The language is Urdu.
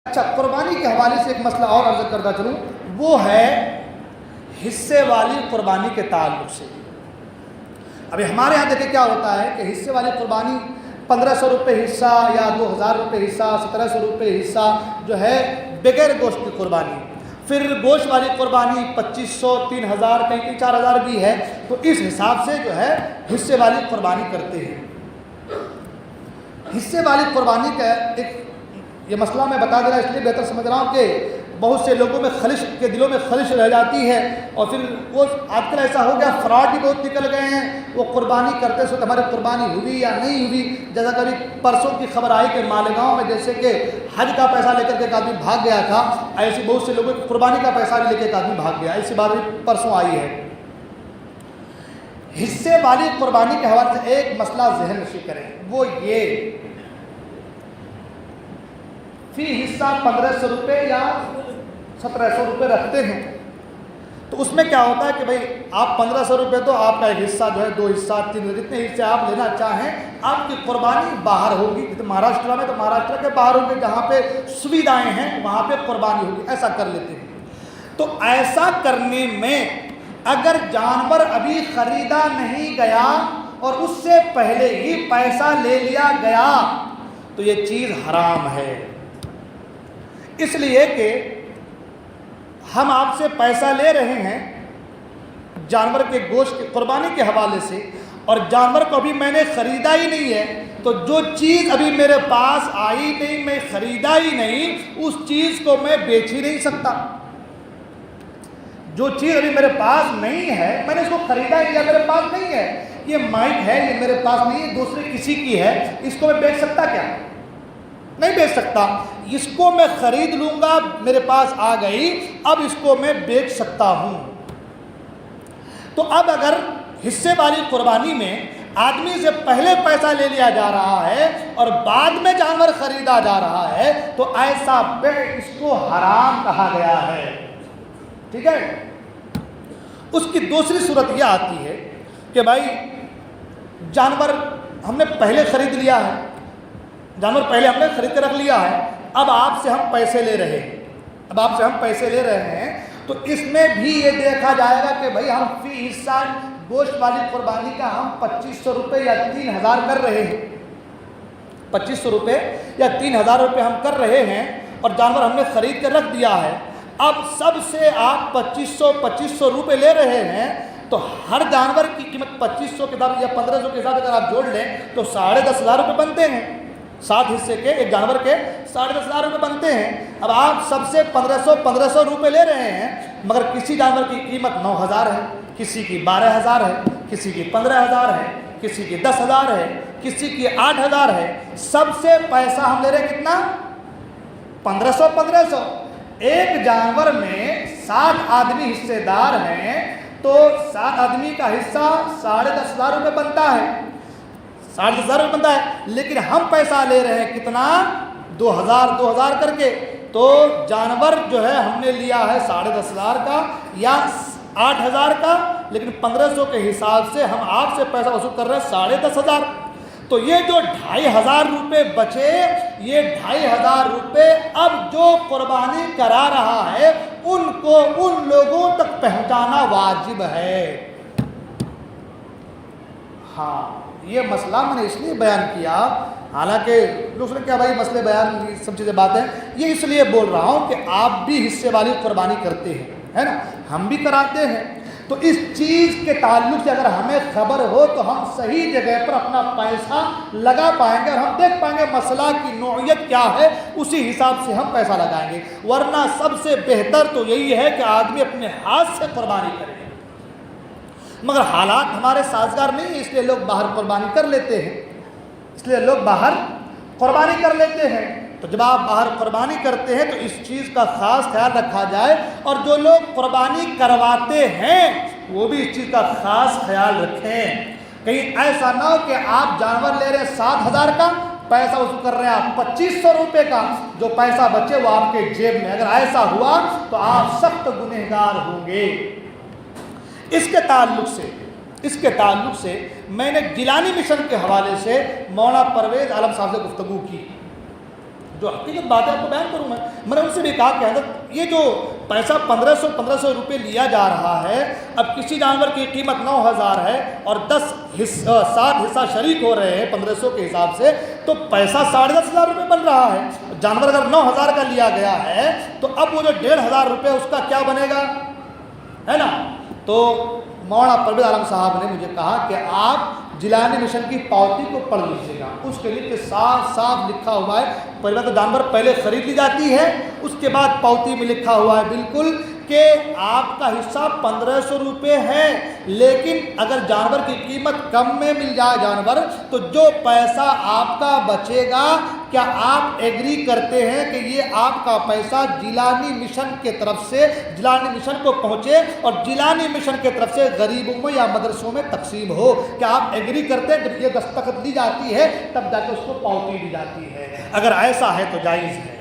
اچھا، قربانی کے حوالے سے ایک مسئلہ اور عرض کرتا چلوں، وہ ہے حصے والی قربانی کے تعلق سے۔ ابھی ہمارے یہاں دیکھیں کیا ہوتا ہے کہ حصے والی قربانی 1500 روپے حصہ یا 2000 روپے حصہ، 1700 روپے حصہ جو ہے بغیر گوشت کی قربانی، پھر گوشت والی قربانی 2500، 3000، کہیں 4000 بھی ہے، تو اس حساب سے جو ہے حصے والی قربانی کرتے ہیں۔ حصے والی قربانی کا ایک یہ مسئلہ میں بتا دے رہا اس لیے بہتر سمجھ رہا ہوں کہ بہت سے لوگوں میں خلش کے دلوں میں خلش رہ جاتی ہے، اور پھر وہ آج کل ایسا ہو گیا، فراڈ بھی بہت نکل گئے ہیں۔ وہ قربانی کرتے سو ہماری قربانی ہوئی یا نہیں ہوئی، جیسا کبھی پرسوں کی خبر آئی کہ مالیگاؤں میں جیسے کہ حج کا پیسہ لے کر کے ایک آدمی بھاگ گیا تھا، ایسی بہت سے لوگوں کی قربانی کا پیسہ بھی لے کے ایک آدمی بھاگ گیا، ایسی بات بھی پرسوں آئی ہے۔ حصے والی قربانی کے حوالے سے ایک مسئلہ ذہن نشین کریں، وہ یہ فی حصہ 1500 روپے یا 1700 روپے رکھتے ہیں، تو اس میں کیا ہوتا ہے کہ بھائی آپ 1500 روپے تو آپ کا ایک حصہ جو ہے، 2 حصہ، 3، جتنے حصے آپ لینا چاہیں، آپ کی قربانی باہر ہوگی۔ مہاراشٹر میں تو مہاراشٹر کے باہر ہوگی، جہاں پہ سویدھائیں ہیں وہاں پہ قربانی ہوگی، ایسا کر لیتے ہیں۔ تو ایسا کرنے میں اگر جانور ابھی خریدا نہیں گیا اور اس سے پہلے ہی پیسہ لے لیا گیا تو یہ چیز حرام ہے، اس لیے کہ ہم آپ سے پیسہ لے رہے ہیں جانور کے گوشت کی قربانی کے حوالے سے، اور جانور کو ابھی میں نے خریدا ہی نہیں ہے، تو جو چیز ابھی میرے پاس آئی نہیں، میں خریدا ہی نہیں، اس چیز کو میں بیچ ہی نہیں سکتا۔ جو چیز ابھی میرے پاس نہیں ہے، میں نے اس کو خریدا ہی، یا میرے پاس نہیں ہے، یہ مائک ہے، یہ میرے پاس نہیں ہے، دوسرے کسی کی ہے، اس کو میں بیچ سکتا کیا؟ نہیں بیچ سکتا۔ اس کو میں خرید لوں گا، میرے پاس آ گئی، اب اس کو میں بیچ سکتا ہوں۔ تو اب اگر حصے والی قربانی میں آدمی سے پہلے پیسہ لے لیا جا رہا ہے اور بعد میں جانور خریدا جا رہا ہے تو ایسا بیع اس کو حرام کہا گیا ہے، ٹھیک ہے۔ اس کی دوسری صورت یہ آتی ہے کہ بھائی جانور ہم نے پہلے خرید لیا ہے، جانور پہلے ہم نے خرید کے رکھ لیا ہے، اب آپ سے ہم پیسے لے رہے ہیں، اب آپ سے ہم پیسے لے رہے ہیں، تو اس میں بھی یہ دیکھا جائے گا کہ بھائی ہم فی حصہ گوشت والی قربانی کا ہم 2500 روپے یا 3000 کر رہے ہیں، 2500 روپے یا 3000 روپے ہم کر رہے ہیں، اور جانور ہم نے خرید کے رکھ دیا ہے۔ اب سب سے آپ 2500 روپے لے رہے ہیں، تو ہر جانور کی قیمت 2500 کے حساب یا 1500 کے حساب اگر آپ جوڑ لیں تو 10,500 روپے بنتے ہیں، 7 حصے کے ایک جانور کے 10,500 روپے بنتے ہیں۔ اب آپ سب سے 1500 روپے لے رہے ہیں، مگر کسی جانور کی قیمت 9,000 ہے، کسی کی 12,000 ہے، کسی کی 15,000 ہے، کسی کی 10,000 ہے، کسی کی 8,000 ہے، سب سے پیسہ ہم لے رہے ہیں کتنا؟ 1500۔ ایک جانور میں 7 آدمی حصے دار ہیں، تو 7 آدمی کا حصہ 10,500 روپے بنتا ہے، 10,500 روپے بنتا ہے، لیکن ہم پیسہ لے رہے ہیں کتنا؟ 2,000 کر کے۔ تو جانور جو ہے ہم نے لیا ہے 10,500 کا یا 8,000 کا، لیکن 1500 کے حساب سے ہم آپ سے پیسہ وصول کر رہے ہیں 10,500۔ تو یہ جو 2,500 روپے بچے، یہ 2,500 روپے اب جو قربانی کرا رہا ہے ان کو ان لوگوں تک پہنچانا واجب ہے۔ ہاں، یہ مسئلہ میں نے اس لیے بیان کیا، حالانکہ لوگ سن کیا بھائی مسئلے بیان سب چیزیں باتیں، یہ اس لیے بول رہا ہوں کہ آپ بھی حصے والی قربانی کرتے ہیں، ہے نا، ہم بھی کراتے ہیں، تو اس چیز کے تعلق سے اگر ہمیں خبر ہو تو ہم صحیح جگہ پر اپنا پیسہ لگا پائیں گے، اور ہم دیکھ پائیں گے مسئلہ کی نوعیت کیا ہے، اسی حساب سے ہم پیسہ لگائیں گے۔ ورنہ سب سے بہتر تو یہی ہے کہ آدمی اپنے ہاتھ سے قربانی کرے، مگر حالات ہمارے سازگار نہیں ہیں، اس لیے لوگ باہر قربانی کر لیتے ہیں، اس لیے لوگ باہر قربانی کر لیتے ہیں۔ تو جب آپ باہر قربانی کرتے ہیں تو اس چیز کا خاص خیال رکھا جائے، اور جو لوگ قربانی کرواتے ہیں وہ بھی اس چیز کا خاص خیال رکھیں، کہیں ایسا نہ ہو کہ آپ جانور لے رہے ہیں 7,000 کا، پیسہ وصول کر رہے ہیں آپ 2500 روپے کا، جو پیسہ بچے وہ آپ کے جیب میں، اگر ایسا ہوا تو آپ سخت گنہگار ہوں گے۔ اس کے تعلق سے میں نے گیلانی مشن کے حوالے سے مولانا پرویز عالم صاحب سے گفتگو کی، میں نے گیلانی مشن کے حوالے سے مولانا پرویز عالم صاحب سے گفتگو کی، میں نے گیلانی مشن کے حوالے سے مولانا پرویز عالم صاحب سے گفتگو کی، میں نے گیلانی مشن کے حوالے سے مولانا پرویز عالم صاحب سے گفتگو کی، جو حقیقت بات ہے آپ کو بیان کروں میں نے ان سے بھی کہا کہ حضرت یہ جو پیسہ 1500 روپے لیا جا رہا ہے، اب کسی جانور کی قیمت 9000 ہے اور 7 حصہ شریک ہو رہے ہیں 1500 کے حساب سے، تو پیسہ 10,500 روپے بن رہا ہے۔ جانور اگر 9000 کا لیا گیا ہے تو اب وہ جو 1500 روپے اس کا کیا بنے گا، ہے نا؟ تو مولانا پرویز عالم صاحب نے مجھے کہا کہ آپ جیلانی مشن کی پاوتی کو پڑھ لیجیے گا، اس کے لیے صاف لکھا ہوا ہے، پہلے تو جانور پہلے خرید لی جاتی ہے، اس کے بعد پاوتی میں لکھا ہوا ہے بالکل کہ آپ کا حصہ 1500 روپے ہے، لیکن اگر جانور کی قیمت کم میں مل جائے جانور تو جو پیسہ آپ کا بچے گا، کیا آپ ایگری کرتے ہیں کہ یہ آپ کا پیسہ جیلانی مشن کے طرف سے جیلانی مشن کو پہنچے اور جیلانی مشن کے طرف سے غریبوں میں یا مدرسوں میں تقسیم ہو؟ کیا آپ ایگری کرتے ہیں؟ جب یہ دستخط دی جاتی ہے تب جا کے اس کو پاوتی دی جاتی ہے۔ اگر ایسا ہے تو جائز ہے۔